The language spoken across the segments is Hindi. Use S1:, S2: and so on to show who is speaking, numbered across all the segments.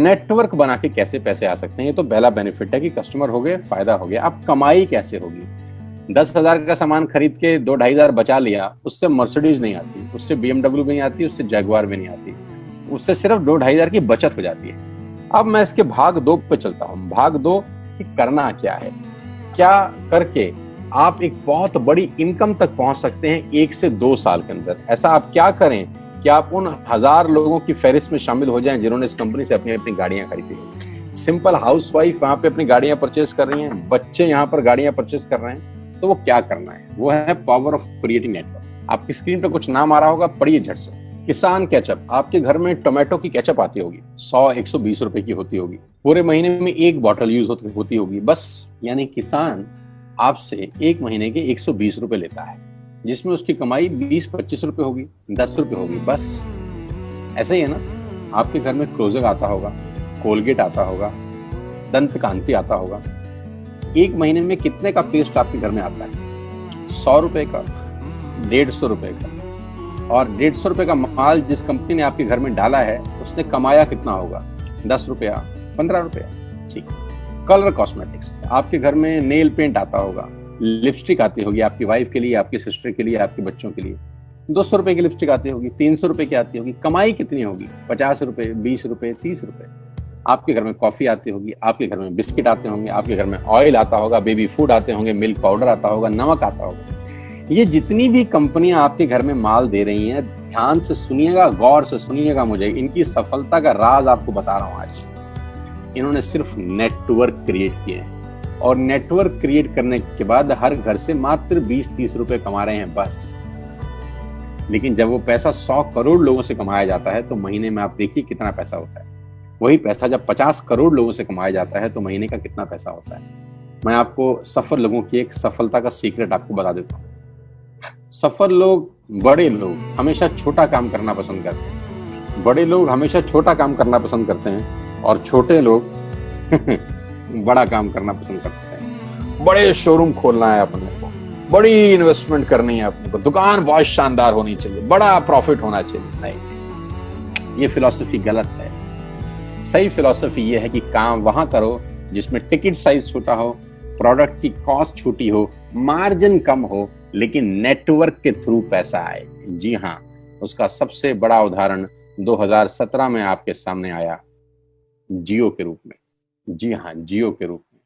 S1: नेटवर्क बना के कैसे पैसे आ सकते हैं, ये तो पहला बेनिफिट है कि कस्टमर हो गए, फायदा हो गया। अब कमाई कैसे होगी? 10,000 का सामान खरीद के 2-2,500 बचा लिया, उससे मर्सिडीज नहीं आती, उससे BMW भी नहीं आती, उससे जैगवार भी नहीं आती, उससे सिर्फ 2-2,500 की बचत हो जाती है। अब मैं इसके भाग 2 पे चलता हूँ। भाग 2 कि करना क्या है, क्या करके आप एक बहुत बड़ी इनकम तक पहुंच सकते हैं 1 से 2 साल के अंदर। ऐसा आप क्या करें कि आप उन 1000 लोगों की फहरिस्त में शामिल हो जाएं जिन्होंने इस कंपनी से अपनी अपनी गाड़ियां खरीदी हैं। सिंपल हाउसवाइफ वहां पे अपनी गाड़ियां परचेज कर रही हैं, बच्चे यहाँ पर गाड़ियां परचेज कर रहे हैं, तो वो क्या करना है? वो है पावर ऑफ क्रिएटिंग नेटवर्क। आपकी स्क्रीन पर कुछ नाम आ रहा होगा, पढ़िए झट से। किसान केचप, आपके घर में टोमेटो की केचप आती होगी, 100-120 रुपए की होती होगी, पूरे महीने में 1 बॉटल यूज होती होगी बस। यानी किसान आपसे 1 महीने के 120 रुपए लेता है, जिसमें उसकी कमाई 20-25 रुपए होगी, 10 रुपए होगी बस। ऐसा ही है ना? आपके घर में क्लोजर आता होगा, कोलगेट आता होगा, दंत कांति आता होगा। 1 महीने में कितने का पेस्ट आपके घर में आता है? 100 रुपए का, 150 रुपए का। और 150 रुपए का माल जिस कंपनी ने आपके घर में डाला है, उसने कमाया कितना होगा? 10 रुपया, 15 रुपया। ठीक। कलर कॉस्मेटिक्स, आपके घर में नेल पेंट आता होगा, लिपस्टिक आती होगी आपकी वाइफ के लिए, आपकी सिस्टर के लिए, आपके बच्चों के लिए। 200 रुपए की लिपस्टिक आती होगी, 300 रुपए की आती होगी। कमाई कितनी होगी? 50 रुपए, 20 रुपए, 30 रुपए। आपके घर में कॉफी आती होगी, आपके घर में बिस्किट आते होंगे, आपके घर में ऑयल आता होगा, बेबी फूड आते होंगे, मिल्क पाउडर आता होगा, नमक आता होगा। ये जितनी भी कंपनियां आपके घर में माल दे रही हैं, ध्यान से सुनिएगा, गौर से सुनिएगा, मुझे इनकी सफलता का राज आपको बता रहा हूं आज। इन्होंने सिर्फ नेटवर्क क्रिएट किए हैं, और नेटवर्क क्रिएट करने के बाद हर घर से मात्र 20-30 रुपए कमा रहे हैं बस। लेकिन जब वो पैसा 100 करोड़ लोगों से कमाया जाता है तो महीने में आप देखिए कितना पैसा होता है। वही पैसा जब 50 करोड़ लोगों से कमाया जाता है तो महीने का कितना पैसा होता है। मैं आपको सफल लोगों की एक सफलता का सीक्रेट आपको बता देता हूँ। सफल लोग, बड़े लोग हमेशा छोटा काम करना पसंद करते हैं। बड़े लोग हमेशा छोटा काम करना पसंद करते हैं, और छोटे लोग बड़ा काम करना पसंद करते हैं। बड़े शोरूम खोलना है अपने को, बड़ी इन्वेस्टमेंट करनी है अपने को, दुकान बहुत शानदार होनी चाहिए, बड़ा प्रॉफिट होना चाहिए। नहीं, ये फिलॉसफी गलत है। सही फिलॉसफी ये है कि काम वहां करो जिसमें टिकट साइज छोटा हो, प्रोडक्ट की कॉस्ट छोटी हो, मार्जिन कम हो, लेकिन नेटवर्क के थ्रू पैसा आए। जी हाँ, उसका सबसे बड़ा उदाहरण 2017 में आपके सामने आया, जियो के रूप में। जी हाँ, जियो के रूप में,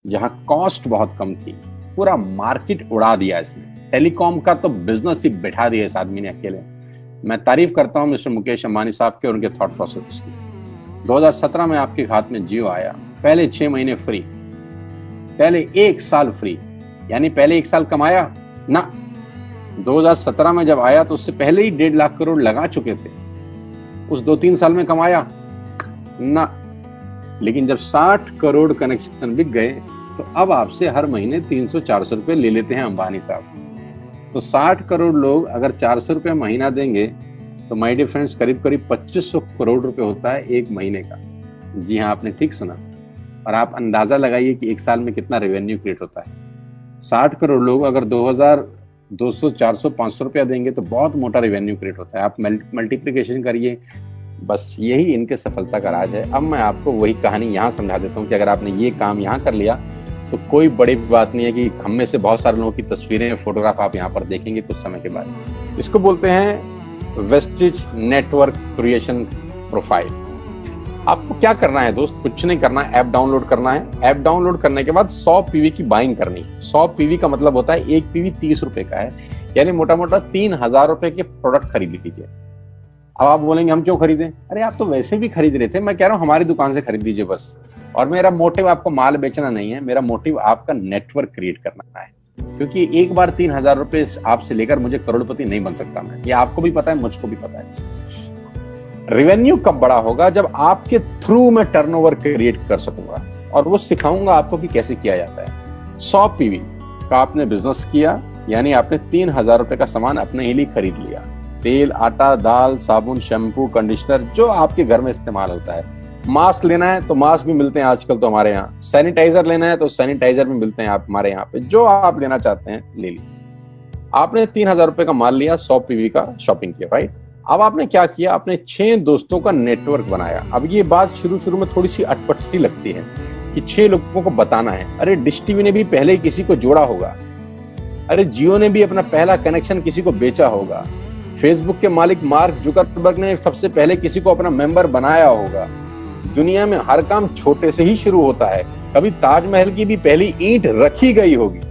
S1: जहां कॉस्ट बहुत कम थी, पूरा मार्केट उड़ा दिया इसने। टेलीकॉम का तो बिजनेस ही बैठा दिया इस आदमी ने अकेले। मैं तारीफ करता हूं मिस्टर मुकेश अंबानी साहब के और उनके थॉट प्रोसेस की। 2017 में आपके हाथ में जियो आया, पहले 6 महीने फ्री, पहले 1 साल फ्री। यानी पहले 1 साल कमाया ना। 2017 में जब आया तो उससे पहले ही 1.5 लाख करोड़ लगा चुके थे। उस 2-3 साल में कमाया ना। लेकिन जब 60 करोड़ कनेक्शन बिक गए तो अब आपसे हर महीने 300-400 रुपए ले लेते हैं अंबानी साहब। तो 60 करोड़ लोग अगर 400 रुपए महीना देंगे तो माय डियर फ्रेंड्स, करीब करीब 2500 करोड़ रुपए होता है 1 महीने का। जी हाँ, आपने ठीक सुना। और आप अंदाजा लगाइए कि 1 साल में कितना रेवेन्यू क्रिएट होता है। 60 करोड़ लोग अगर 2000, 200, 400, 500 रुपया देंगे तो बहुत मोटा रेवेन्यू क्रिएट होता है। आप मल्टीप्लिकेशन करिए, बस यही इनके सफलता का राज है। अब मैं आपको वही कहानी यहाँ समझा देता हूँ कि अगर आपने ये काम यहाँ कर लिया तो कोई बड़ी बात नहीं है कि हम में से बहुत सारे लोगों की तस्वीरें, फोटोग्राफ आप यहाँ पर देखेंगे कुछ समय के बाद। इसको बोलते हैं वेस्टिज नेटवर्क क्रिएशन प्रोफाइल। आपको क्या करना है दोस्त? कुछ नहीं करना है, ऐप डाउनलोड करना है। ऐप डाउनलोड करने के बाद 100 पीवी की बाइंग करनी है। 100 पीवी का मतलब होता है 1 पीवी 30 रुपए का है, यानी मोटा मोटा 3000 रुपए के प्रोडक्ट खरीद लीजिए। अब आप बोलेंगे हम क्यों खरीदें? अरे आप तो वैसे भी खरीद रहे थे, मैं कह रहा हूँ हमारी दुकान से खरीद लीजिए बस। और मेरा मोटिव आपको माल बेचना नहीं है, मेरा मोटिव आपका नेटवर्क क्रिएट करना है। क्योंकि एक बार 3000 रुपए आपसे लेकर मुझे करोड़पति नहीं बन सकता मैं, ये आपको भी पता है, मुझको भी पता है। रेवेन्यू कब बड़ा होगा? जब आपके थ्रू मैं टर्नओवर क्रिएट कर सकूंगा, और वो सिखाऊंगा आपको कि कैसे किया जाता है। 100 पीवी का आपने बिजनेस किया, यानी आपने 3000 रुपए का सामान अपने ही लिए खरीद लिया। तेल, आटा, दाल, साबुन, शैम्पू, कंडीशनर, जो आपके घर में इस्तेमाल होता है। मास्क लेना है तो मास्क भी मिलते हैं आजकल तो हमारे यहाँ। सैनिटाइजर लेना है तो सैनिटाइजर भी मिलते हैं आप हमारे यहाँ पे। जो आप लेना चाहते हैं ले लीजिए। आपने 3000 रुपए का माल लिया, 100 पीवी का शॉपिंग किया, राइट? अब आपने क्या किया, आपने 6 दोस्तों का नेटवर्क बनाया। अब ये बात शुरू शुरू में थोड़ी सी अटपटी लगती है कि 6 लोगों को बताना है। अरे डिश टीवी ने भी पहले किसी को जोड़ा होगा, अरे जियो ने भी अपना पहला कनेक्शन किसी को बेचा होगा, फेसबुक के मालिक मार्क जुकरबर्ग ने सबसे पहले किसी को अपना मेंबर बनाया होगा। दुनिया में हर काम छोटे से ही शुरू होता है। कभी ताजमहल की भी पहली ईंट रखी गई होगी,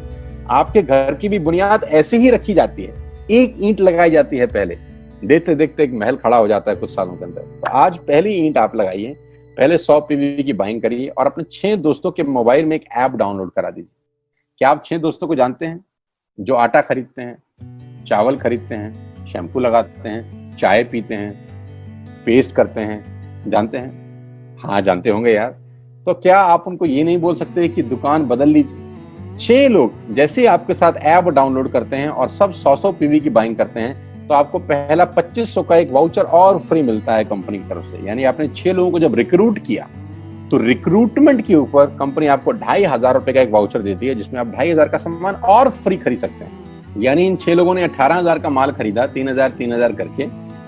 S1: आपके घर की भी बुनियाद ऐसे ही रखी जाती है, एक ईंट लगाई जाती है पहले, देखते देखते एक महल खड़ा हो जाता है कुछ सालों के अंदर। तो आज पहली ईंट आप लगाइए, पहले 100 पीवी की बाइंग करिए और अपने 6 दोस्तों के मोबाइल में एक ऐप डाउनलोड करा दीजिए। क्या आप 6 दोस्तों को जानते हैं जो आटा खरीदते हैं, चावल खरीदते हैं, शैम्पू लगाते हैं, चाय पीते हैं, पेस्ट करते हैं? जानते हैं? हाँ जानते होंगे यार। तो क्या आप उनको ये नहीं बोल सकते कि दुकान बदल लीजिए? 6 लोग जैसे आपके साथ ऐप डाउनलोड करते हैं और सब 100 पीवी की बाइंग करते हैं तो आपको पहला 2500 का एक वाउचर और फ्री मिलता है कंपनी की तरफ से। यानी आपने 6 लोगों को जब रिक्रूट किया तो रिक्रूटमेंट के ऊपर कंपनी आपको 2500 रुपए का एक वाउचर देती है जिसमें आप 2500 का सामान और फ्री खरीद सकते हैं। यानी इन 6 लोगों ने 18,000 का माल खरीदा, 3,000 करके,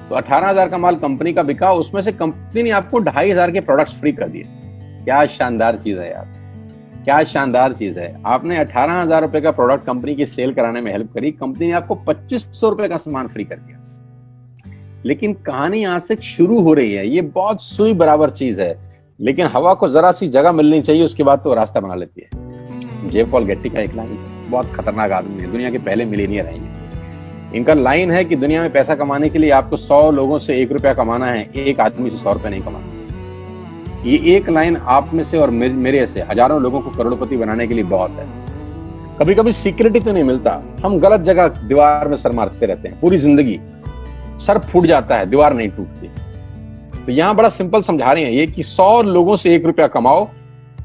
S1: तो 18,000 का माल कंपनी का बिका, उसमें से कंपनी ने आपको 2500 के प्रोडक्ट्स फ्री कर दिए। क्या शानदार चीज है यार, क्या शानदार चीज है। आपने 18,000 रुपए का प्रोडक्ट कंपनी की सेल कराने में हेल्प करी, कंपनी ने आपको 2500 रुपए का सामान फ्री कर दिया। लेकिन कहानी यहां से शुरू हो रही है। ये बहुत सुई बराबर चीज है, लेकिन हवा को जरा सी जगह मिलनी चाहिए, उसके बाद तो रास्ता बना लेती है। जे पॉल गेट्टी का एक लाइन, बहुत खतरनाक आदमी है, दुनिया के पहले मिलियनियर हैं। इनका लाइन है कि दुनिया में पैसा कमाने के लिए आपको 100 लोगों से 1 रुपया कमाना है, एक आदमी से 100 रुपया नहीं कमाना। ये एक लाइन आप में से और मेरे से हजारों लोगों को करोड़पति बनाने के लिए बहुत है। कभी कभी सिक्योरिटी तो नहीं मिलता, हम गलत जगह दीवार में सर मारते रहते हैं, पूरी जिंदगी सर फूट जाता है, दीवार नहीं टूटती। तो यहां बड़ा सिंपल समझा रहे हैं ये कि 100 लोगों से 1 रुपया कमाओ,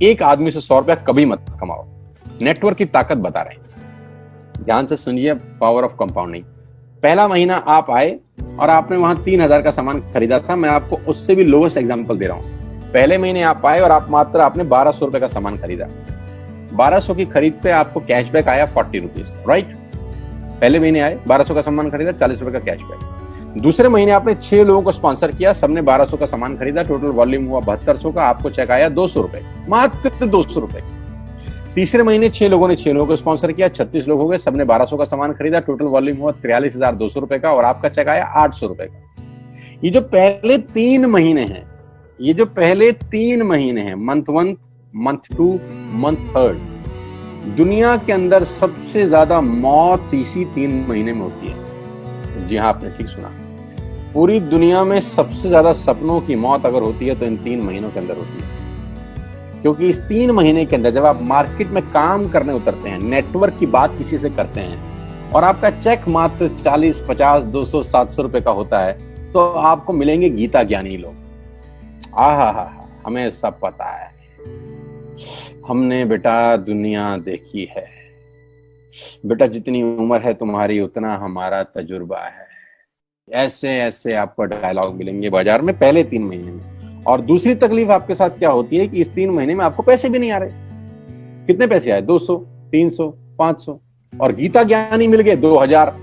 S1: एक आदमी से 100 रुपया कभी मत कमाओ। नेटवर्क की ताकत बता रहे हैं, ध्यान से सुनिए, पावर ऑफ कंपाउंडिंग। पहला महीना आप आए और आपने वहां 3,000 का सामान खरीदा था। मैं आपको उससे भी लोवेस्ट एग्जांपल दे रहा हूं। पहले महीने आप आए और आपने 1200 रुपए का सामान खरीदा। 1200 की खरीद पे आपको कैशबैक आया 40 रुपीज, राइट? पहले महीने आए, 1200 का सामान खरीदा, 40 रुपए का कैशबैक। दूसरे महीने आपने 6 लोगों को स्पॉन्सर किया, सबने 1200 का सामान खरीदा, टोटल वॉल्यूम हुआ 7200 का, आपको चेक आया 200 रुपए, मात्र 200 रुपए। तीसरे महीने 6 लोगों ने 6 लोगों को स्पॉन्सर किया, 36 लोग हो गए, सबने 1200 का सामान खरीदा, टोटल वॉल्यूम हुआ 43,200 रुपए का और आपका चेक आया 800 रुपए का। ये जो पहले 3 महीने हैं, मंथ 1, मंथ 2, मंथ 3, दुनिया के अंदर सबसे ज्यादा मौत इसी 3 महीने में होती है। जी हाँ, आपने ठीक सुना, पूरी दुनिया में सबसे ज्यादा सपनों की मौत अगर होती है तो इन 3 महीनों के अंदर होती है। क्योंकि इस 3 महीने के अंदर जब आप मार्केट में काम करने उतरते हैं, नेटवर्क की बात किसी से करते हैं और आपका चेक मात्र 40, 50, 200, 700 रुपए का होता है, तो आपको मिलेंगे गीता ज्ञानी लोग। आहा, हमें सब पता है, हमने बेटा दुनिया देखी है, बेटा जितनी उम्र है तुम्हारी उतना हमारा तजुर्बा है। ऐसे ऐसे आपको डायलॉग मिलेंगे बाजार में पहले 3 महीने में। और दूसरी तकलीफ आपके साथ क्या होती है कि इस 3 महीने में आपको पैसे भी नहीं आ रहे। कितने पैसे आए? 200, 300, 500, और गीता ज्ञानी मिल गए 2000।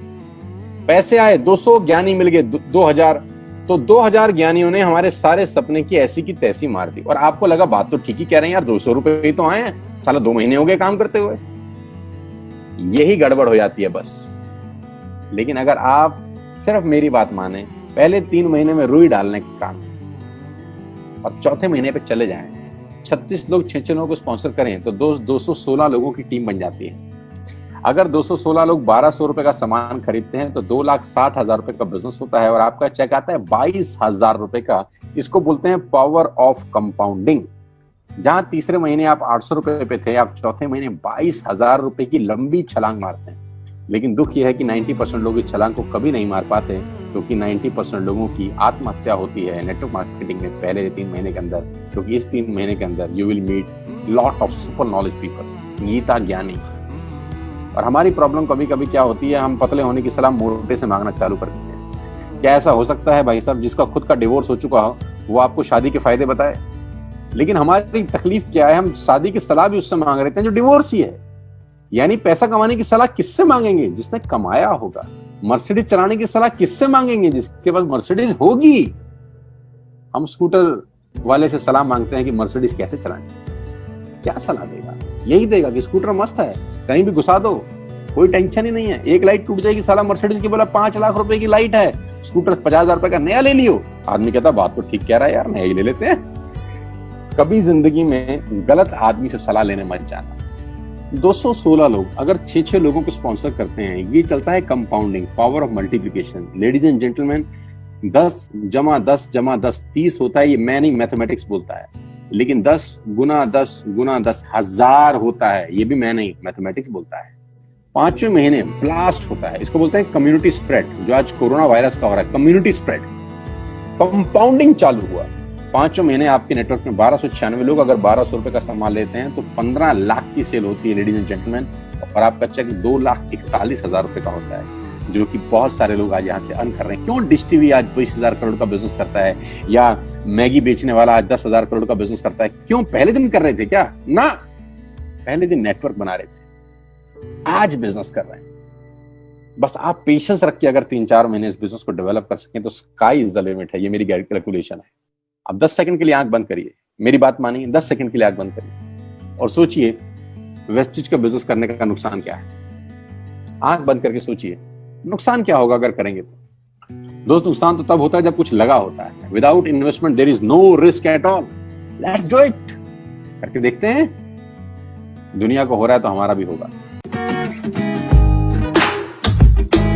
S1: पैसे आए 200, ज्ञानी मिल गए 2000। तो 2000 ज्ञानियों ने हमारे सारे सपने की ऐसी की तैसी मार दी। और आपको लगा बात तो ठीक ही कह रहे हैं यार, 200 रुपए ही तो आए हैं, साला 2 महीने हो गए काम करते हुए। यही गड़बड़ हो जाती है बस। लेकिन अगर आप सिर्फ मेरी बात माने, पहले 3 महीने में रुई डालने का काम और चौथे महीने पे चले जाएं, 36 लोग 6 लोगों को स्पॉन्सर करें तो 216 लोगों की टीम बन जाती है। अगर 216 लोग 1200 रुपए का सामान खरीदते हैं तो 2,60,000 रुपए का बिजनेस होता है और आपका चेक आता है 22,000 रुपए का। इसको बोलते हैं पावर ऑफ कंपाउंडिंग। जहां तीसरे महीने आप 800 रुपए पे थे, आप चौथे महीने 22,000 रुपए की लंबी छलांग मारते हैं। लेकिन दुख यह है कि 90% लोग इस छलांग को कभी नहीं मार पाते, क्योंकि 90% लोगों की आत्महत्या होती है नेटवर्क मार्केटिंग में पहले 3 महीने के अंदर। क्योंकि इस 3 महीने के अंदर you will meet lot of super knowledge people, Gita ज्ञानी। और हमारी प्रॉब्लम कभी कभी क्या होती है, हम पतले होने की सलाह मोटे से मांगना चालू कर देते हैं। क्या ऐसा हो सकता है भाई साहब, जिसका खुद का डिवोर्स हो चुका हो वो आपको शादी के फायदे बताए? लेकिन हमारी तकलीफ क्या है, हम शादी की सलाह भी उससे मांग रहे हैं जो डिवोर्स ही है। यानी पैसा कमाने की सलाह किससे मांगेंगे? जिसने कमाया होगा। मर्सिडीज चलाने की सलाह किससे मांगेंगे? जिसके पास मर्सिडीज होगी। हम स्कूटर वाले से सलाह मांगते हैं कि मर्सिडीज कैसे चलानी, क्या सलाह देगा? यही देगा कि स्कूटर मस्त है, कहीं भी घुसा दो, कोई टेंशन ही नहीं है। एक लाइट टूट जाएगी, साला मर्सिडीज की बोला 5 लाख रुपए की लाइट है, स्कूटर 50,000 रुपए का नया ले लियो। आदमी कहता बात तो ठीक कह रहा है यार, नया ही ले लेते हैं। कभी जिंदगी में गलत आदमी से सलाह लेने मत जाना। 216 लोग अगर 6-6 लोगों को स्पॉन्सर करते हैं, ये चलता है compounding, power of multiplication. Ladies and gentleman, 10 + 10 = 10 30 होता है। ये मैं नहीं, मैथमेटिक्स बोलता है। लेकिन 10 × 10 × 10 1000 होता है। ये भी मैं नहीं, मैथमेटिक्स बोलता है। 5वें महीने ब्लास्ट होता है, इसको बोलते हैं कम्युनिटी स्प्रेड। जो आज कोरोना वायरस का हो रहा है, कम्युनिटी स्प्रेड, कंपाउंडिंग चालू हुआ। 5वें महीने आपके नेटवर्क में 1296 लोग अगर 1200 रुपए का सामान लेते हैं तो 15 लाख की सेल होती है लेडीज एंड जेंटलमैन। और आपका चेक 2,41,000 रुपए का होता है, जो कि बहुत सारे लोग आज यहाँ से अर्न कर रहे हैं। क्यों डिश टीवी आज 20,000 करोड़ का बिजनेस करता है, या मैगी बेचने वाला आज 10,000 करोड़ का बिजनेस करता है? क्यों? पहले दिन कर रहे थे क्या? ना, पहले दिन नेटवर्क बना रहे थे, आज बिजनेस कर रहे हैं। बस आप पेशेंस रख के अगर 3-4 महीने इस बिजनेस को डेवलप कर सकें तो स्काई इज द लिमिट है। ये मेरी कैलकुलेशन है। अब 10 सेकंड के लिए आंख बंद करिए, मेरी बात मानिए, 10 सेकंड के लिए आंख बंद करिए और सोचिए वेस्टिज का बिजनेस करने का नुकसान क्या है। आंख बंद करके सोचिए नुकसान क्या होगा अगर करेंगे तो। दोस्त, नुकसान तो तब होता है जब कुछ लगा होता है। Without investment there is no risk at all. Let's do it. करके देखते हैं, दुनिया को हो रहा है तो हमारा भी होगा।